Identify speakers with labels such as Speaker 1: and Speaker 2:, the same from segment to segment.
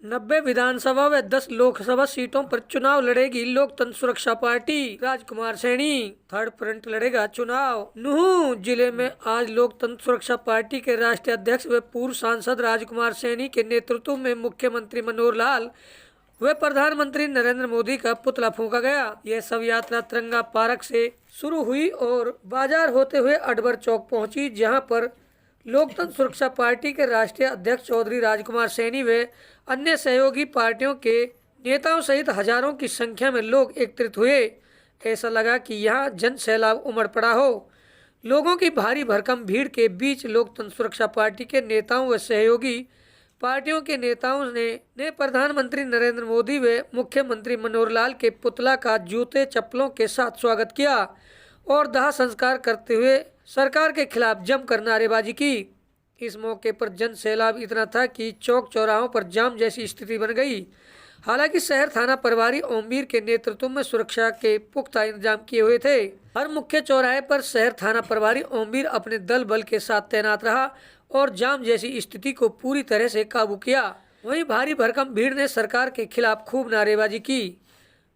Speaker 1: 90 विधानसभा व 10 लोकसभा सीटों पर चुनाव लड़ेगी लोकतंत्र सुरक्षा party. Rajkumar Saini third front लड़ेगा चुनाव। नूंह जिले में आज लोकतंत्र सुरक्षा पार्टी के राष्ट्रीय अध्यक्ष व पूर्व सांसद राजकुमार सैनी के नेतृत्व में मुख्यमंत्री मनोहर लाल व प्रधानमंत्री नरेंद्र मोदी का पुतला फूंका गया। यह शव यात्रा तिरंगा पार्क से शुरू हुई और बाजार होते हुए अकबर चौक पहुंची, जहां पर लोकतंत्र सुरक्षा पार्टी के राष्ट्रीय अध्यक्ष चौधरी राजकुमार सैनी व अन्य सहयोगी पार्टियों के नेताओं सहित हजारों की संख्या में लोग एकत्रित हुए। ऐसा लगा कि यहाँ जन सैलाब उमड़ पड़ा हो। लोगों की भारी भरकम भीड़ के बीच लोकतंत्र सुरक्षा पार्टी के नेताओं व सहयोगी पार्टियों के नेताओं ने प्रधानमंत्री नरेंद्र मोदी व मुख्यमंत्री मनोहर लाल के पुतला का जूते चप्पलों के साथ स्वागत किया और दाह संस्कार करते हुए सरकार के खिलाफ जमकर नारेबाजी की। इस मौके पर जन सैलाब इतना था कि चौक चौराहों पर जाम जैसी स्थिति बन गई। हालांकि शहर थाना प्रभारी ओमवीर के नेतृत्व में सुरक्षा के पुख्ता इंतजाम किए हुए थे। हर मुख्य चौराहे पर शहर थाना प्रभारी ओमवीर अपने दल बल के साथ तैनात रहा और जाम जैसी स्थिति को पूरी तरह से काबू किया। वहीं भारी भरकम भीड़ ने सरकार के खिलाफ खूब नारेबाजी की।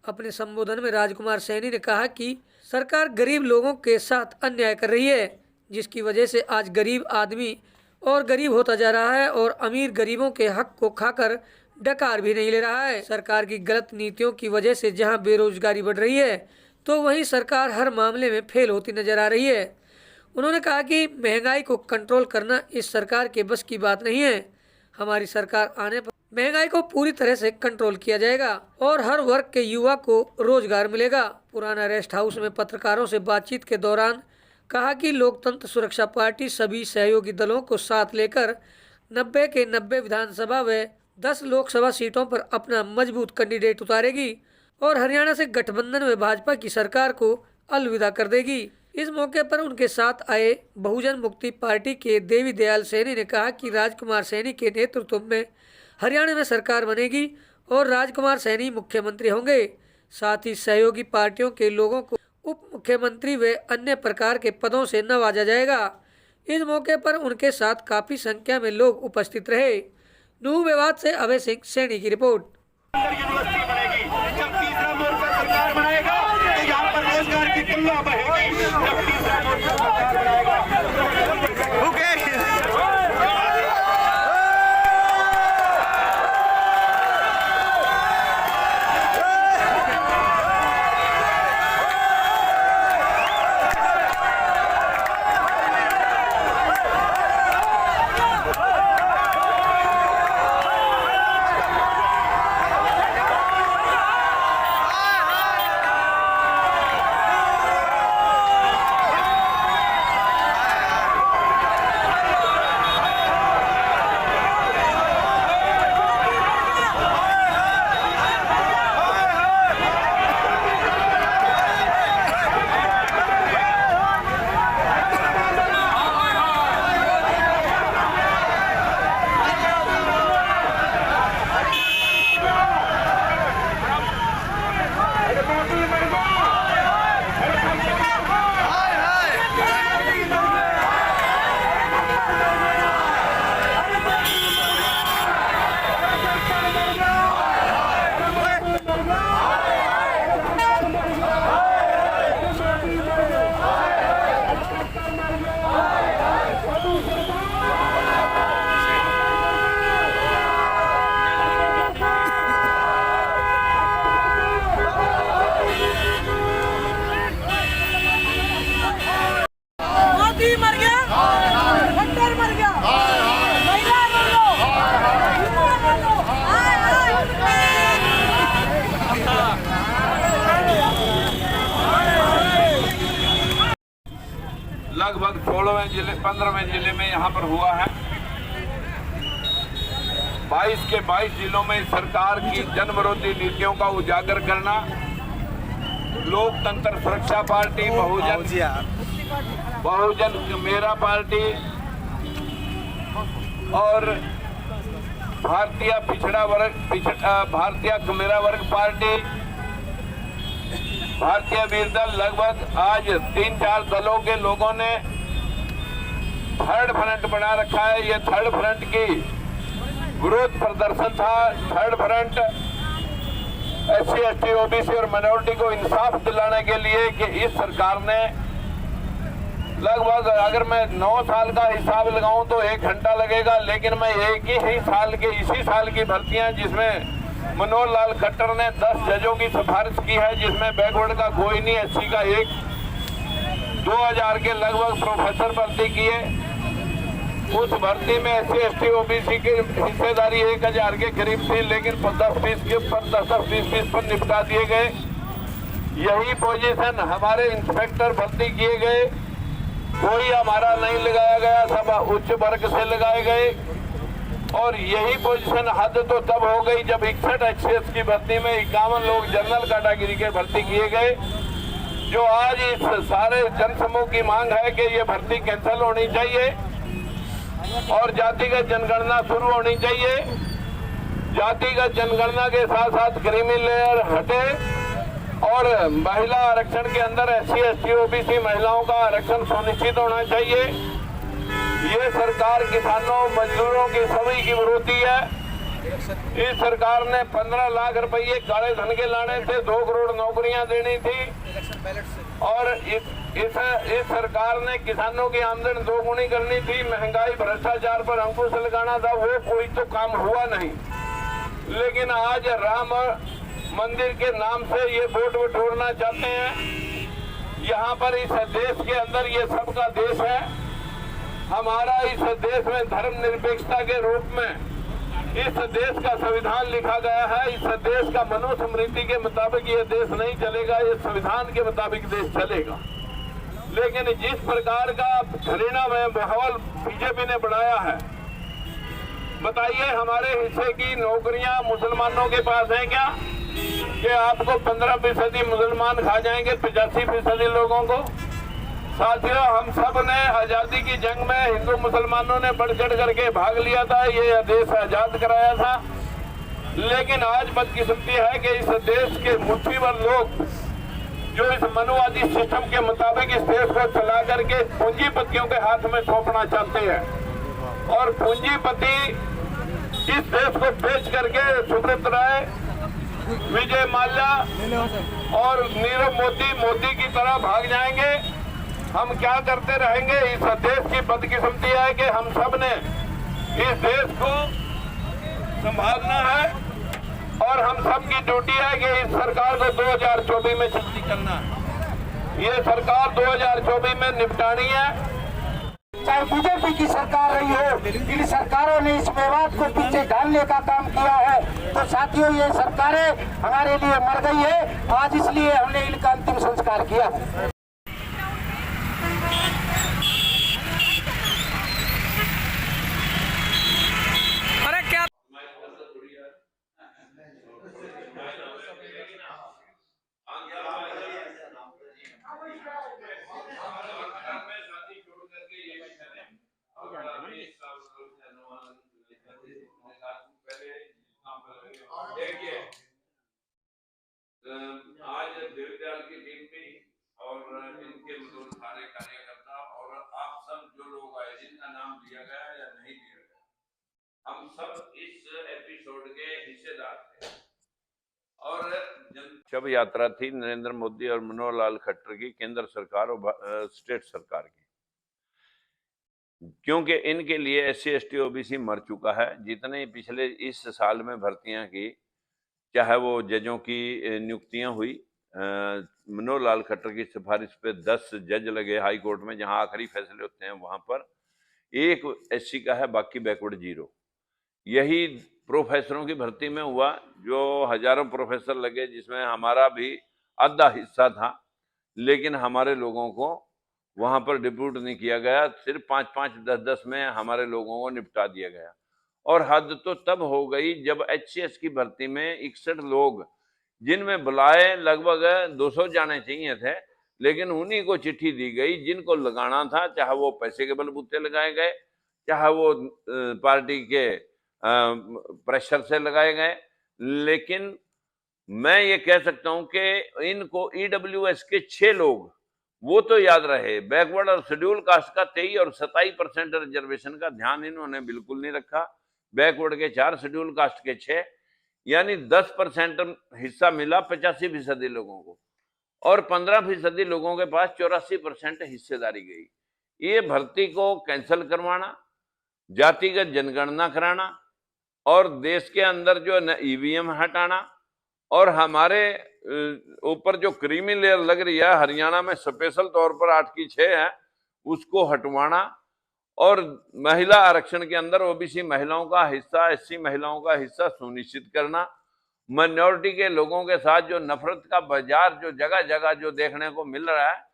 Speaker 1: अपने संबोधन में राजकुमार सैनी ने कहा कि सरकार गरीब लोगों के साथ अन्याय कर रही है, जिसकी वजह से आज गरीब आदमी और गरीब होता जा रहा है और अमीर गरीबों के हक को खाकर डकार भी नहीं ले रहा है। सरकार की गलत नीतियों की वजह से जहां बेरोजगारी बढ़ रही है, तो वहीं सरकार हर मामले में फेल होती नजर आ रही है। उन्होंने कहा कि महंगाई को कंट्रोल करना इस सरकार के बस की बात नहीं है। हमारी सरकार आने पर महंगाई को पूरी तरह से कंट्रोल किया जाएगा और हर वर्ग के युवा को रोजगार मिलेगा। पुराना रेस्ट हाउस में पत्रकारों से बातचीत के दौरान कहा कि लोकतंत्र सुरक्षा पार्टी सभी सहयोगी दलों को साथ लेकर 90 के 90 विधानसभा व 10 लोकसभा सीटों पर अपना मजबूत कैंडिडेट उतारेगी और हरियाणा से गठबंधन व भाजपा की सरकार को अलविदा कर देगी। इस मौके पर उनके साथ आए बहुजन मुक्ति पार्टी के देवी दयाल सैनी ने कहा कि राजकुमार सैनी के नेतृत्व में हरियाणा में सरकार बनेगी और राजकुमार सैनी मुख्यमंत्री होंगे। साथ ही सहयोगी पार्टियों के लोगों को उप मुख्यमंत्री व अन्य प्रकार के पदों से नवाजा जाएगा। इस मौके पर उनके साथ काफी संख्या में लोग उपस्थित रहे। नूंह विवाद से अभय सिंह सैनी की रिपोर्ट।
Speaker 2: यूनिवर्सिटी बनेगी, जब तीसरा मोर्चा सरकार बनाएगा तो यहाँ पर रोजगार की किल्लत बढ़ेगी। जब तीसरा मोर्चा सरकार बनाएगा
Speaker 3: लगभग 16वें जिले 15वें जिले में यहाँ पर हुआ है। 22 के 22 जिलों में सरकार की जन विरोधी नीतियों का उजागर करना, लोकतंत्र सुरक्षा पार्टी, बहुजन मेरा पार्टी और भारतीय पिछड़ा वर्ग भारतीय मेरा वर्ग पार्टी, भारतीय वीर दल, लगभग आज 3-4 दलों के लोगों ने थर्ड फ्रंट बना रखा है। ये थर्ड फ्रंट की विरोध प्रदर्शन था। Third front SC ST OBC और माइनॉरिटी को इंसाफ दिलाने के लिए कि इस सरकार ने लगभग, अगर मैं 9 साल का हिसाब लगाऊं तो 1 घंटा लगेगा, लेकिन मैं एक ही साल के इसी साल की भर्तियां जिसमें मनोहर लाल खट्टर ने 10 जजों की सिफारिश की है, जिसमें बैकवर्ड का कोई नहीं, SC का 2000 के लगभग प्रोफेसर भर्ती किए। उस भर्ती में SC ST OBC की हिस्सेदारी 1000 के करीब थी, लेकिन 10-20 के ऊपर 10-20 पर निपटा दिए गए। यही पोजीशन हमारे इंस्पेक्टर भर्ती किए गए, कोई हमारा नहीं लगाया गया, सब उच्च वर्ग से लगाए गए। और यही पोजीशन हद तो तब हो गई जब 61 HCS की भर्ती में 51 लोग जनरल कैटेगरी के भर्ती किए गए, जो आज इस सारे जनसमूह की मांग है कि ये भर्ती कैंसिल होनी चाहिए और जातिगत जनगणना शुरू होनी चाहिए। जातिगत जनगणना के साथ साथ क्रीमी लेयर हटे और महिला आरक्षण के अंदर SC ST OBC महिलाओं का आरक्षण सुनिश्चित होना चाहिए। ये सरकार किसानों मजदूरों की सभी की विरोधी है। इस सरकार ने 15 लाख रुपये काले धन के लाने थे, 2 करोड़ नौकरियां देनी थी और इस सरकार ने किसानों की आमदनी 2 गुनी करनी थी, महंगाई भ्रष्टाचार पर अंकुश लगाना था, वो कोई तो काम हुआ नहीं। लेकिन आज राम मंदिर के नाम से ये वोट बटोरना चाहते हैं। यहाँ पर इस देश के अंदर ये सबका देश है। हमारा इस देश में धर्मनिरपेक्षता के रूप में इस देश का संविधान लिखा गया है। इस देश का मनुस्मृति के मुताबिक ये देश नहीं चलेगा, ये संविधान के मुताबिक देश चलेगा। लेकिन जिस प्रकार का घृणामय माहौल बीजेपी ने बनाया है, बताइए हमारे हिस्से की नौकरियां मुसलमानों के पास है क्या कि आपको 15% मुसलमान खा जाएंगे 85% लोगों को? साथियों, हम सब ने आजादी की जंग में हिंदू मुसलमानों ने बढ़ चढ़ करके भाग लिया था, ये देश आजाद कराया था। लेकिन आज बदकिस्मती है कि इस देश के मुट्ठी भर लोग जो इस मनुवादी सिस्टम के मुताबिक इस देश को चला करके पूंजीपतियों के हाथ में सौंपना चाहते हैं और पूंजीपति इस देश को बेच करके सुब्रत राय, विजय माल्या और नीरव मोदी की तरह भाग जाएंगे। हम क्या करते रहेंगे? इस देश की बदकिस्मती है कि हम सब ने इस देश को संभालना है और हम सब की ड्यूटी है कि इस सरकार को 2024 में छुट्टी करना है। ये सरकार 2024 में निपटानी है।
Speaker 4: चाहे बीजेपी की सरकार रही हो, इन सरकारों ने इस विवाद को पीछे ढालने का काम किया है। तो साथियों, ये सरकारें हमारे लिए मर गई है, आज इसलिए हमने इनका अंतिम संस्कार किया है।
Speaker 3: देखिए, आज दीनदयाल की टीम भी और इनके सारे कार्यकर्ता और आप सब जो लोग आए जिनका नाम लिया गया या नहीं लिया गया, हम सब इस एपिसोड के हिस्सेदार थे। और शव यात्रा थी नरेंद्र मोदी और मनोहर लाल खट्टर की, केंद्र सरकार और स्टेट सरकार की, क्योंकि इनके लिए SC ST OBC मर चुका है। जितने पिछले इस साल में भर्तियां की, चाहे वो जजों की नियुक्तियां हुई, मनोहर लाल खट्टर की सिफारिश पे 10 जज लगे हाई कोर्ट में, जहां आखिरी फैसले होते हैं, वहां पर 1 SC का है, बाकी बैकवर्ड 0। यही प्रोफेसरों की भर्ती में हुआ, जो हजारों प्रोफेसर लगे, जिसमें हमारा भी आधा हिस्सा था, लेकिन हमारे लोगों को वहां पर डिप्यूट नहीं किया गया। सिर्फ 5-5, 10-10 में हमारे लोगों को निपटा दिया गया। और हद तो तब हो गई जब HCS की भर्ती में 61 लोग, जिनमें बुलाए लगभग 200 जाने चाहिए थे, लेकिन उन्हीं को चिट्ठी दी गई जिनको लगाना था, चाहे वो पैसे के बलबूते लगाए गए, चाहे वो पार्टी के प्रेशर से लगाए गए। लेकिन मैं ये कह सकता हूं कि इनको EWS के 6 लोग, वो तो याद रहे, बैकवर्ड और शेड्यूल कास्ट का 23 और 27% रिजर्वेशन का ध्यान इन्होंने बिल्कुल नहीं रखा। बैकवर्ड के 4, शेड्यूल कास्ट के 6, यानी 10% हिस्सा मिला 85% लोगों को, और 15% लोगों के पास 84% हिस्सेदारी गई। ये भर्ती को कैंसिल करवाना, जातिगत जनगणना कराना, और देश के अंदर जो ईवीएम हटाना, और हमारे ऊपर जो क्रीमी लेयर लग रही है हरियाणा में स्पेशल तौर पर 8 की 6 है, उसको हटवाना, और महिला आरक्षण के अंदर ओबीसी महिलाओं का हिस्सा, एससी महिलाओं का हिस्सा सुनिश्चित करना, माइनॉरिटी के लोगों के साथ जो नफरत का बाजार जो जगह जगह जो देखने को मिल रहा है,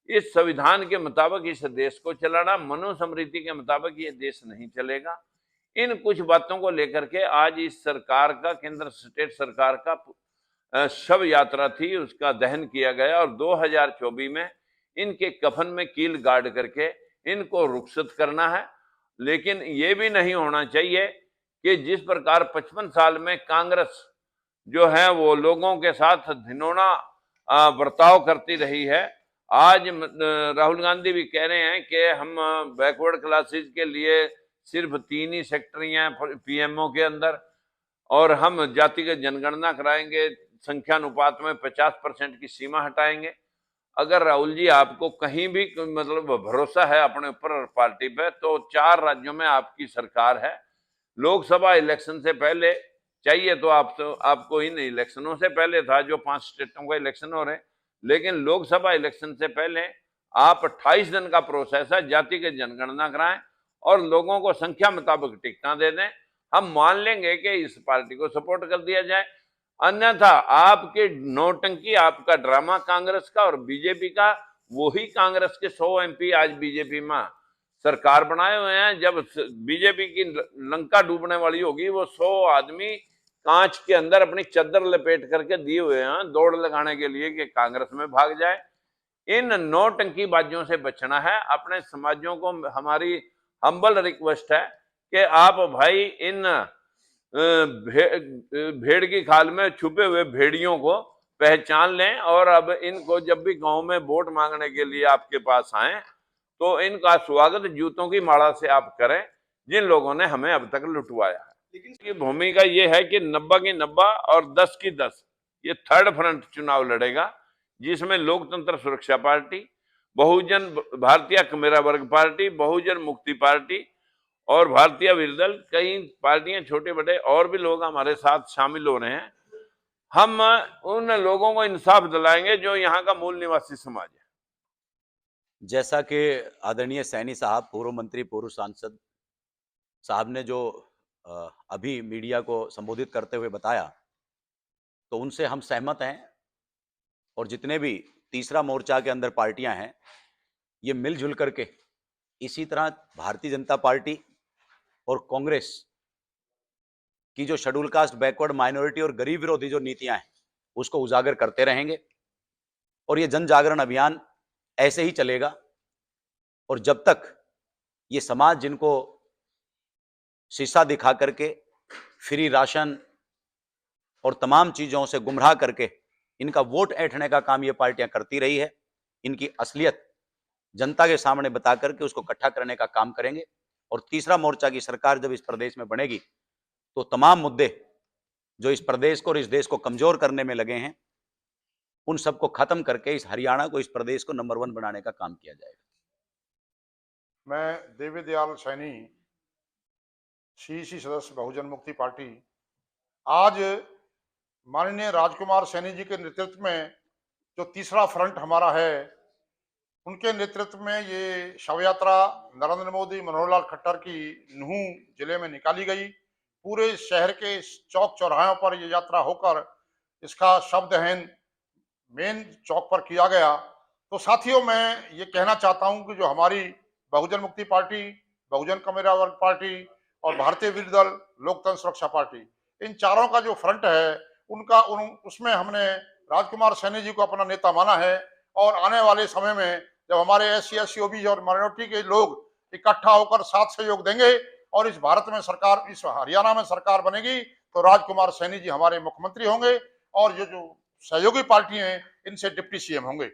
Speaker 3: इस संविधान के मुताबिक इस देश को चलाना, मनुस्मृति के मुताबिक ये देश नहीं चलेगा। इन कुछ बातों को लेकर के आज इस सरकार का, केंद्र स्टेट सरकार का शव यात्रा थी, उसका दहन किया गया, और 2024 में इनके कफन में कील गाड़ करके इनको रुखसत करना है। लेकिन ये भी नहीं होना चाहिए कि जिस प्रकार 55 साल में कांग्रेस जो है वो लोगों के साथ घिनौना बर्ताव करती रही है, आज राहुल गांधी भी कह रहे हैं कि हम बैकवर्ड क्लासेस के लिए सिर्फ 3 ही सेक्टर हैं पीएमओ के अंदर, और हम जातिगत जनगणना कराएंगे, संख्यानुपात में 50% की सीमा हटाएंगे। अगर राहुल जी आपको कहीं भी मतलब भरोसा है अपने ऊपर और पार्टी पे, तो 4 राज्यों में आपकी सरकार है। लोकसभा इलेक्शन से पहले चाहिए तो आपको इन इलेक्शनों से पहले था जो 5 स्टेटों का इलेक्शन हो रहे, लेकिन लोकसभा इलेक्शन से पहले आप 28 दिन का प्रोसेस है, जातिगत जनगणना कराएं और लोगों को संख्या मुताबिक टिकटें दे दें। हम मान लेंगे कि इस पार्टी को सपोर्ट कर दिया जाए, अन्यथा आपके नौटंकी, आपका ड्रामा कांग्रेस का और बीजेपी का, वही कांग्रेस के 100 एमपी आज बीजेपी में सरकार बनाए हुए हैं। जब बीजेपी की लंका डूबने वाली होगी, वो 100 आदमी कांच के अंदर अपनी चद्दर लपेट करके दिए हुए हैं दौड़ लगाने के लिए कि कांग्रेस में भाग जाए। इन नौटंकी बाजियों से बचना है। अपने समाजों को हमारी हम्बल रिक्वेस्ट है कि आप भाई इन भेड़ की खाल में छुपे हुए भेड़ियों को पहचान लें, और अब इनको जब भी गांव में वोट मांगने के लिए आपके पास आए तो इनका स्वागत जूतों की माला से आप करें, जिन लोगों ने हमें अब तक लुटवाया है। लेकिन इसकी भूमिका ये है कि 90 की 90 और 10 की 10 ये थर्ड फ्रंट चुनाव लड़ेगा, जिसमें लोकतंत्र सुरक्षा पार्टी, बहुजन भारतीय कमेरा वर्ग पार्टी, बहुजन मुक्ति पार्टी और भारतीय विरोधी दल, कई पार्टियां छोटे बड़े और भी लोग हमारे साथ शामिल हो रहे हैं। हम उन लोगों को इंसाफ दिलाएंगे जो यहाँ का मूल निवासी समाज है।
Speaker 5: जैसा कि आदरणीय सैनी साहब, पूर्व मंत्री, पूर्व सांसद साहब ने जो अभी मीडिया को संबोधित करते हुए बताया, तो उनसे हम सहमत हैं। और जितने भी तीसरा मोर्चा के अंदर पार्टियां हैं, ये मिलजुल करके इसी तरह भारतीय जनता पार्टी और कांग्रेस की जो शेड्यूल कास्ट, बैकवर्ड, माइनॉरिटी और गरीब विरोधी जो नीतियां हैं, उसको उजागर करते रहेंगे। और ये जन जागरण अभियान ऐसे ही चलेगा। और जब तक ये समाज जिनको शीशा दिखा करके फ्री राशन और तमाम चीजों से गुमराह करके इनका वोट ऐंठने का काम ये पार्टियां करती रही है, इनकी असलियत जनता के सामने बता करके उसको इकट्ठा करने का काम करेंगे। और तीसरा मोर्चा की सरकार जब इस प्रदेश में बनेगी, तो तमाम मुद्दे जो इस प्रदेश को और इस देश को कमजोर करने में लगे हैं, उन सबको खत्म करके इस हरियाणा को, इस प्रदेश को नंबर 1 बनाने का काम किया जाएगा।
Speaker 6: मैं देवी दयाल सैनी, सीईसी सदस्य, बहुजन मुक्ति पार्टी, आज माननीय राजकुमार सैनी जी के नेतृत्व में जो तीसरा फ्रंट हमारा है, उनके नेतृत्व में ये शव यात्रा नरेंद्र मोदी, मनोहर लाल खट्टर की नूंह जिले में निकाली गई। पूरे शहर के चौक चौराहों पर ये यात्रा होकर इसका शव दहन मेन चौक पर किया गया। तो साथियों, मैं ये कहना चाहता हूं कि जो हमारी बहुजन मुक्ति पार्टी, बहुजन कमेरा वर्ग पार्टी और भारतीय विरोधी दल, लोकतंत्र सुरक्षा पार्टी, इन चारों का जो फ्रंट है उसमें हमने राजकुमार सैनी जी को अपना नेता माना है। और आने वाले समय में जब हमारे SC, SC, OBC और माइनॉरिटी के लोग इकट्ठा होकर साथ सहयोग देंगे और इस भारत में सरकार, इस हरियाणा में सरकार बनेगी, तो राजकुमार सैनी जी हमारे मुख्यमंत्री होंगे और जो सहयोगी पार्टी हैं इनसे डिप्टी CM होंगे।